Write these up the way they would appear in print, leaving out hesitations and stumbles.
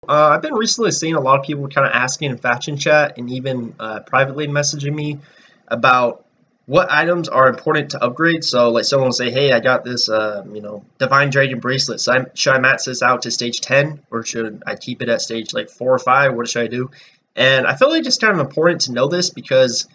I've been recently seeing a lot of people kind of asking in faction chat and even privately messaging me about what items are important to upgrade. So, like, someone will say, "Hey, I got this, Divine Dragon Bracelet. So, should I max this out to stage 10, or should I keep it at stage like 4 or 5? What should I do?" And I feel like it's kind of important to know this because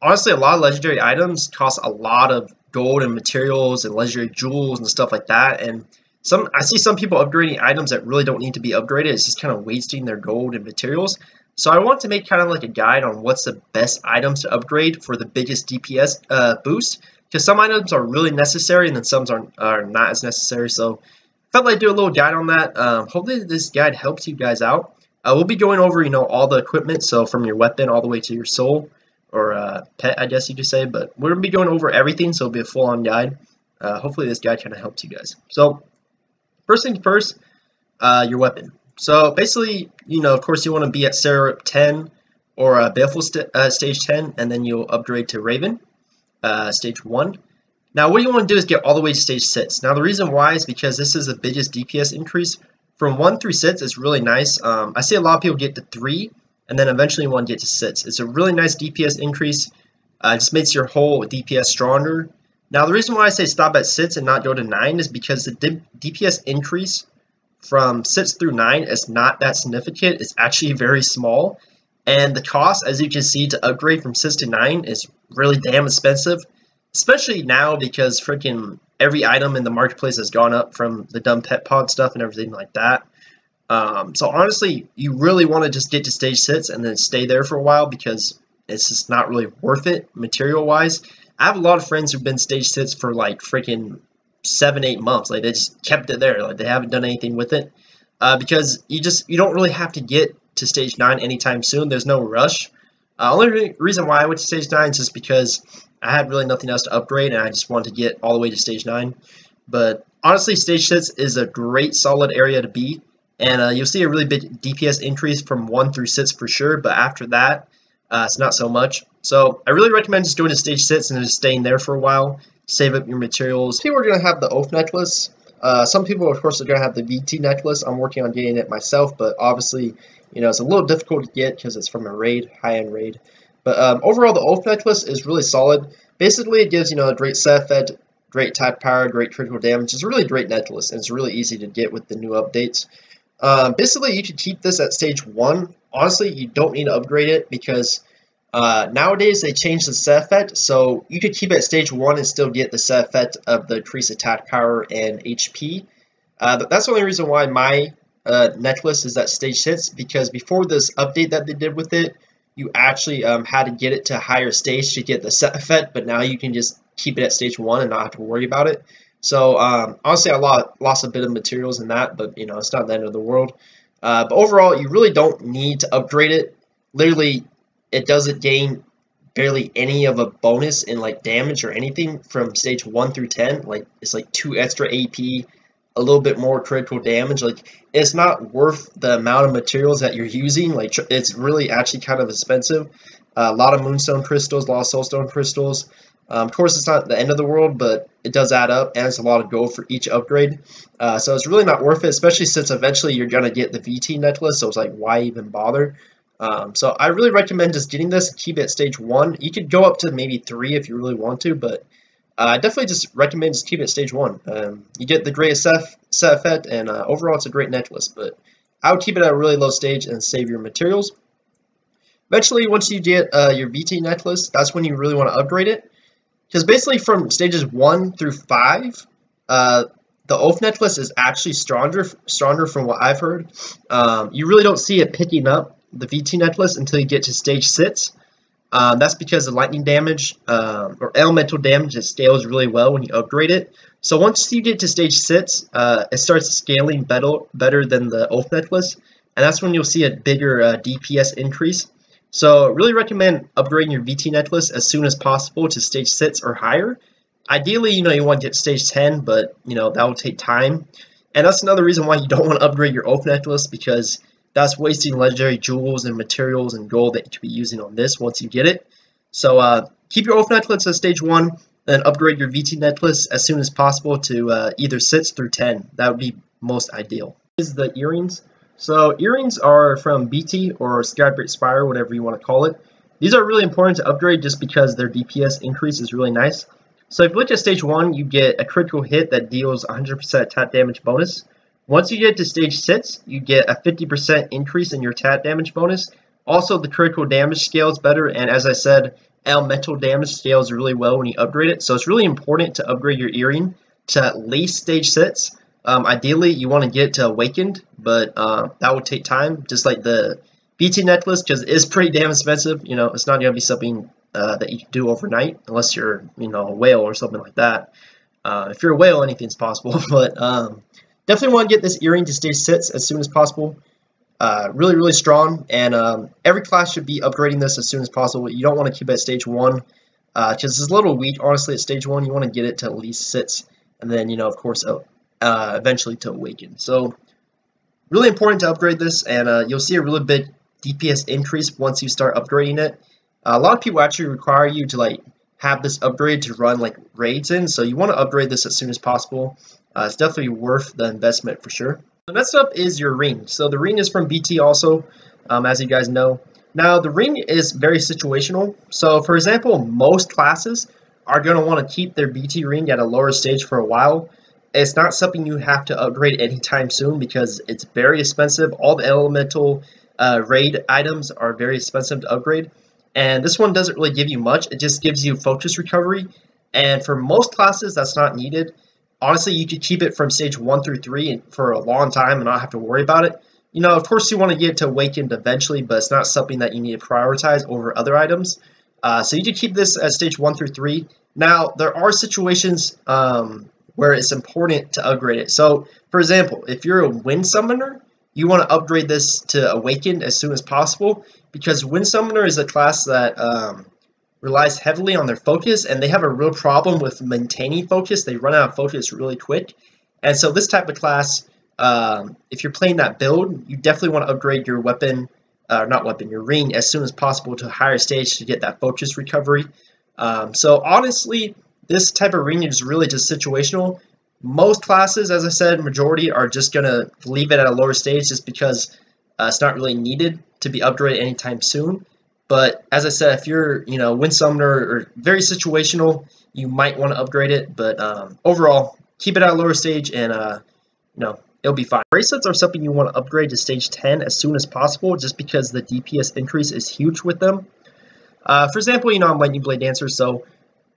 honestly, a lot of legendary items cost a lot of gold and materials and legendary jewels and stuff like that. And I see some people upgrading items that really don't need to be upgraded. It's just kind of wasting their gold and materials. So I want to make kind of like a guide on what's the best items to upgrade for the biggest DPS boost. Because some items are really necessary and then some are not as necessary. So I felt like I'd do a little guide on that. Hopefully this guide helps you guys out. We'll be going over, all the equipment. So from your weapon all the way to your soul or pet, I guess you could say. But we're going to be going over everything, so it'll be a full-on guide. Hopefully this guide kind of helps you guys. So first things first, your weapon. So basically, of course, you want to be at Syrup 10 or Baleful stage 10, and then you'll upgrade to Raven stage 1. Now, what you want to do is get all the way to stage 6. Now, the reason why is because this is the biggest DPS increase. From 1 through 6, it's really nice. I see a lot of people get to 3, and then eventually you want to get to 6. It's a really nice DPS increase. It just makes your whole DPS stronger. Now, the reason why I say stop at 6 and not go to 9 is because the DPS increase from 6 through 9 is not that significant. It's actually very small. And the cost, as you can see, to upgrade from 6 to 9 is really damn expensive. Especially now because freaking every item in the marketplace has gone up from the dumb pet pod stuff and everything like that. So honestly, you really want to just get to stage 6 and then stay there for a while because it's just not really worth it material-wise. I have a lot of friends who've been stage 6 for like freaking 7-8 months. Like they just kept it there. Like they haven't done anything with it because you don't really have to get to stage 9 anytime soon. There's no rush. Only reason why I went to stage 9 is just because I had really nothing else to upgrade and I just wanted to get all the way to stage 9. But honestly, stage 6 is a great solid area to be. And you'll see a really big DPS increase from 1 through 6 for sure. But after that, it's not so much. So I really recommend just going to stage 6 and just staying there for a while. Save up your materials. People are going to have the Oath necklace. Some people, of course, are going to have the VT necklace. I'm working on getting it myself, but obviously, it's a little difficult to get because it's from a raid, high-end raid. But overall, the Oath necklace is really solid. Basically, it gives, a great set effect, great attack power, great critical damage. It's a really great necklace, and it's really easy to get with the new updates. Basically, you can keep this at stage 1. Honestly, you don't need to upgrade it because nowadays they changed the set effect, so you could keep it at stage 1 and still get the set effect of the increased attack power and HP. That's the only reason why my necklace is at stage 6, because before this update that they did with it, you actually had to get it to a higher stage to get the set effect, but now you can just keep it at stage 1 and not have to worry about it. So honestly, I lost a bit of materials in that, but it's not the end of the world. But overall, you really don't need to upgrade it. Literally, it doesn't gain barely any of a bonus in like damage or anything from stage 1 through 10. Like it's like 2 extra AP, a little bit more critical damage. Like it's not worth the amount of materials that you're using. Like it's really actually kind of expensive. A lot of moonstone crystals, a lot of soulstone crystals. Of course, it's not the end of the world, but it does add up, and it's a lot of gold for each upgrade. So it's really not worth it, especially since eventually you're going to get the VT necklace, so it's like, why even bother? So I really recommend just getting this and keep it at stage 1. You could go up to maybe 3 if you really want to, but I definitely just recommend just keep it at stage 1. You get the greatest set effect, and overall it's a great necklace, but I would keep it at a really low stage and save your materials. Eventually, once you get your VT necklace, that's when you really want to upgrade it. Because basically from stages 1 through 5, the Oath necklace is actually stronger from what I've heard. You really don't see it picking up the VT necklace until you get to stage 6. That's because the lightning damage or elemental damage, it scales really well when you upgrade it. So once you get to stage 6, it starts scaling better than the Oath necklace. And that's when you'll see a bigger DPS increase. So really recommend upgrading your VT necklace as soon as possible to stage 6 or higher. Ideally, you want to get stage 10, but that will take time. And that's another reason why you don't want to upgrade your Oath necklace, because that's wasting legendary jewels and materials and gold that you could be using on this once you get it. So keep your Oath necklace at stage 1, and upgrade your VT necklace as soon as possible to either 6 through 10. That would be most ideal. Is the earrings. So earrings are from BT or Skybreak Spire, whatever you want to call it. These are really important to upgrade just because their DPS increase is really nice. So if you look at stage 1, you get a critical hit that deals 100% attack damage bonus. Once you get to stage 6, you get a 50% increase in your attack damage bonus. Also, the critical damage scales better, and as I said, elemental damage scales really well when you upgrade it. So it's really important to upgrade your earring to at least stage 6. Ideally, you want to get to Awakened, but that would take time, just like the BT necklace, because it is pretty damn expensive. You know, it's not going to be something that you can do overnight, unless you're, you know, a whale or something like that. If you're a whale, anything's possible, but definitely want to get this earring to stage 6 as soon as possible. Really, really strong, and every class should be upgrading this as soon as possible. You don't want to keep it at stage 1, because it's a little weak, honestly, at stage 1. You want to get it to at least 6, and then, you know, of course, eventually to Awaken. So, really important to upgrade this, and you'll see a really big DPS increase once you start upgrading it. A lot of people actually require you to, like, have this upgrade to run, like, raids in, so you want to upgrade this as soon as possible. It's definitely worth the investment for sure. So next up is your ring. So the ring is from BT also, as you guys know. Now the ring is very situational. So for example, most classes are going to want to keep their BT ring at a lower stage for a while. It's not something you have to upgrade anytime soon because it's very expensive. All the elemental raid items are very expensive to upgrade. And this one doesn't really give you much. It just gives you focus recovery. And for most classes, that's not needed. Honestly, you could keep it from stage 1 through 3 for a long time and not have to worry about it. You know, of course, you want to get it to Awakened eventually, but it's not something that you need to prioritize over other items. So you could keep this at stage 1 through 3. Now, there are situations where it's important to upgrade it. So, for example, if you're a Wind Summoner, you want to upgrade this to Awakened as soon as possible because Wind Summoner is a class that relies heavily on their focus, and they have a real problem with maintaining focus. They run out of focus really quick. And so this type of class, if you're playing that build, you definitely want to upgrade your weapon, your ring as soon as possible to a higher stage to get that focus recovery. So honestly, this type of ring is really just situational. Most classes, as I said, majority are just going to leave it at a lower stage just because it's not really needed to be upgraded anytime soon. But as I said, if you're, you know, Wind Summoner or very situational, you might want to upgrade it. But overall, keep it at a lower stage and, you know, it'll be fine. Bracelets are something you want to upgrade to stage 10 as soon as possible just because the DPS increase is huge with them. For example, you know, I'm Lightning Blade Dancer, so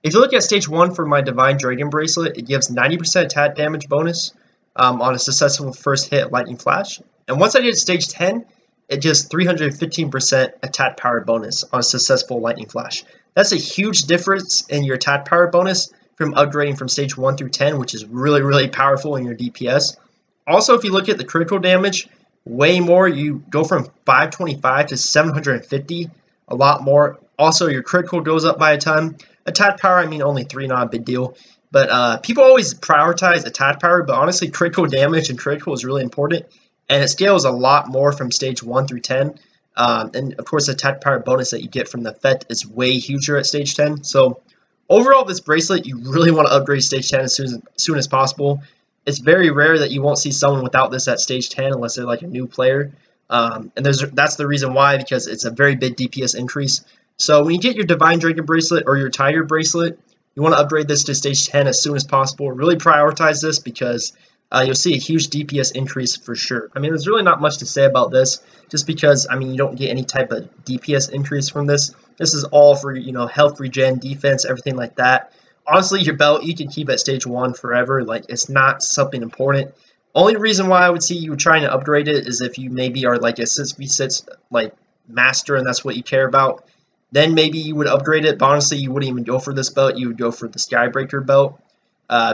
if you look at stage 1 for my Divine Dragon Bracelet, it gives 90% attack damage bonus on a successful first hit Lightning Flash. And once I get to stage 10, it gives 315% attack power bonus on a successful Lightning Flash. That's a huge difference in your attack power bonus from upgrading from stage 1 through 10, which is really, really powerful in your DPS. Also, if you look at the critical damage, way more. You go from 525 to 750, a lot more. Also, your critical goes up by a ton. Attack power, I mean, only 3, not a big deal. But people always prioritize attack power, but honestly, critical damage and critical is really important. And it scales a lot more from stage 1 through 10. And of course, the attack power bonus that you get from the effect is way huger at stage 10. So overall, this bracelet, you really want to upgrade stage 10 as soon as possible. It's very rare that you won't see someone without this at stage 10 unless they're like a new player. And that's the reason why, because it's a very big DPS increase. So when you get your Divine Dragon Bracelet or your Tiger Bracelet, you want to upgrade this to stage 10 as soon as possible. Really prioritize this because you'll see a huge DPS increase for sure. I mean, there's really not much to say about this, just because, I mean, you don't get any type of DPS increase from this. This is all for, you know, health regen, defense, everything like that. Honestly, your belt, you can keep at stage 1 forever. Like, it's not something important. Only reason why I would see you trying to upgrade it is if you maybe are like a 6v6 like master and that's what you care about. Then maybe you would upgrade it, but honestly, you wouldn't even go for this belt. You would go for the Skybreaker belt.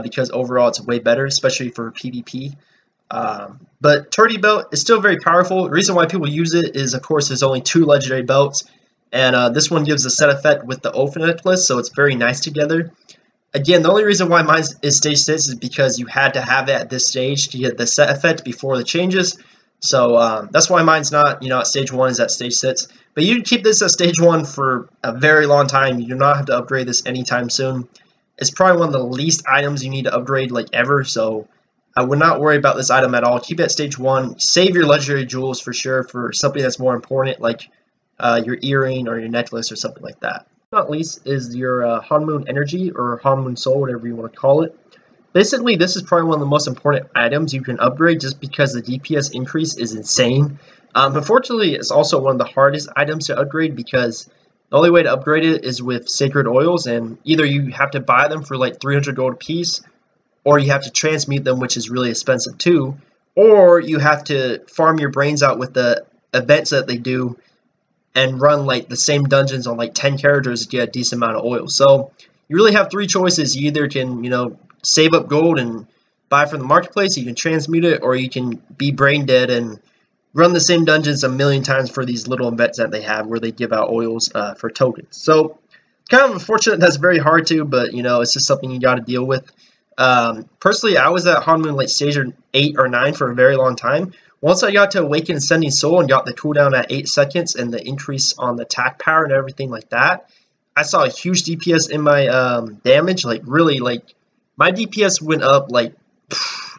Because overall it's way better, especially for PvP. But Turdy Belt is still very powerful. The reason why people use it is, of course, there's only 2 legendary belts, and this one gives a set effect with the Oath necklace, so it's very nice together. Again, the only reason why mine is stage 6 is because you had to have it at this stage to get the set effect before the changes. So that's why mine's not, you know, at stage 1, is at stage 6. But you can keep this at stage 1 for a very long time. You do not have to upgrade this anytime soon. It's probably one of the least items you need to upgrade like ever, so I would not worry about this item at all. Keep it at stage 1. Save your legendary jewels for sure for something that's more important, like your earring or your necklace or something like that. Not least is your Hanmoon Energy or Hanmoon Soul, whatever you want to call it. Basically, this is probably one of the most important items you can upgrade just because the DPS increase is insane. Unfortunately, it's also one of the hardest items to upgrade because the only way to upgrade it is with Sacred Oils, and either you have to buy them for like 300 gold a piece, or you have to transmute them, which is really expensive too, or you have to farm your brains out with the events that they do and run like the same dungeons on like 10 characters to get a decent amount of oil. So you really have 3 choices. You either can, save up gold and buy from the marketplace, you can transmute it, or you can be brain dead and run the same dungeons a million times for these little events that they have where they give out oils for tokens. So kind of unfortunate that's very hard to, but it's just something you got to deal with. Personally, I was at Hanmoon like stage 8 or 9 for a very long time. Once I got to Awaken Ascending Soul and got the cooldown at 8 seconds and the increase on the attack power and everything like that, I saw a huge DPS in my damage. Like really, like my DPS went up like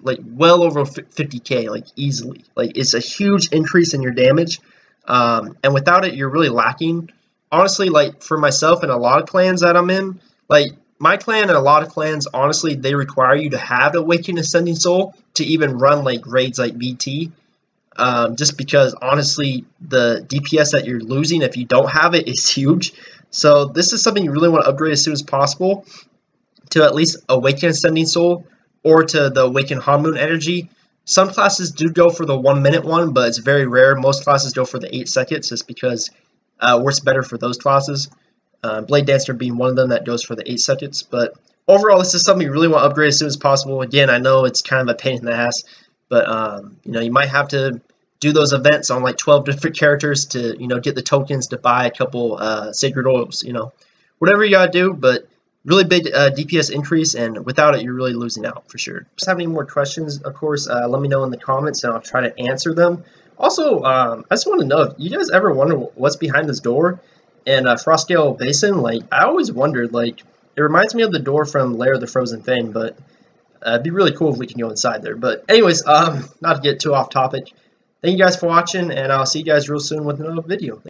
well over 50k, like easily. Like it's a huge increase in your damage, and without it, you're really lacking. Honestly, like for myself and a lot of clans that I'm in, like my clan and a lot of clans, honestly, they require you to have Awakened Ascending Soul to even run like raids like BT. Just because honestly, the DPS that you're losing if you don't have it is huge. So this is something you really want to upgrade as soon as possible to at least Awaken Ascending Soul or to the Awaken Hanmoon Energy. Some classes do go for the 1 minute one, but it's very rare. Most classes go for the 8 seconds just because it works better for those classes. Blade Dancer being one of them that goes for the 8 seconds. But overall, this is something you really want to upgrade as soon as possible. Again, I know it's kind of a pain in the ass, but you might have to do those events on like 12 different characters to get the tokens to buy a couple Sacred Oils. Whatever you gotta do, but really big DPS increase, and without it, you're really losing out for sure. If you have any more questions, of course, let me know in the comments, and I'll try to answer them. Also, I just want to know if you guys ever wonder what's behind this door in Frostgale Basin. Like, I always wondered, like, it reminds me of the door from Lair of the Frozen Fang, but it'd be really cool if we can go inside there. But anyways, not to get too off topic, thank you guys for watching, and I'll see you guys real soon with another video.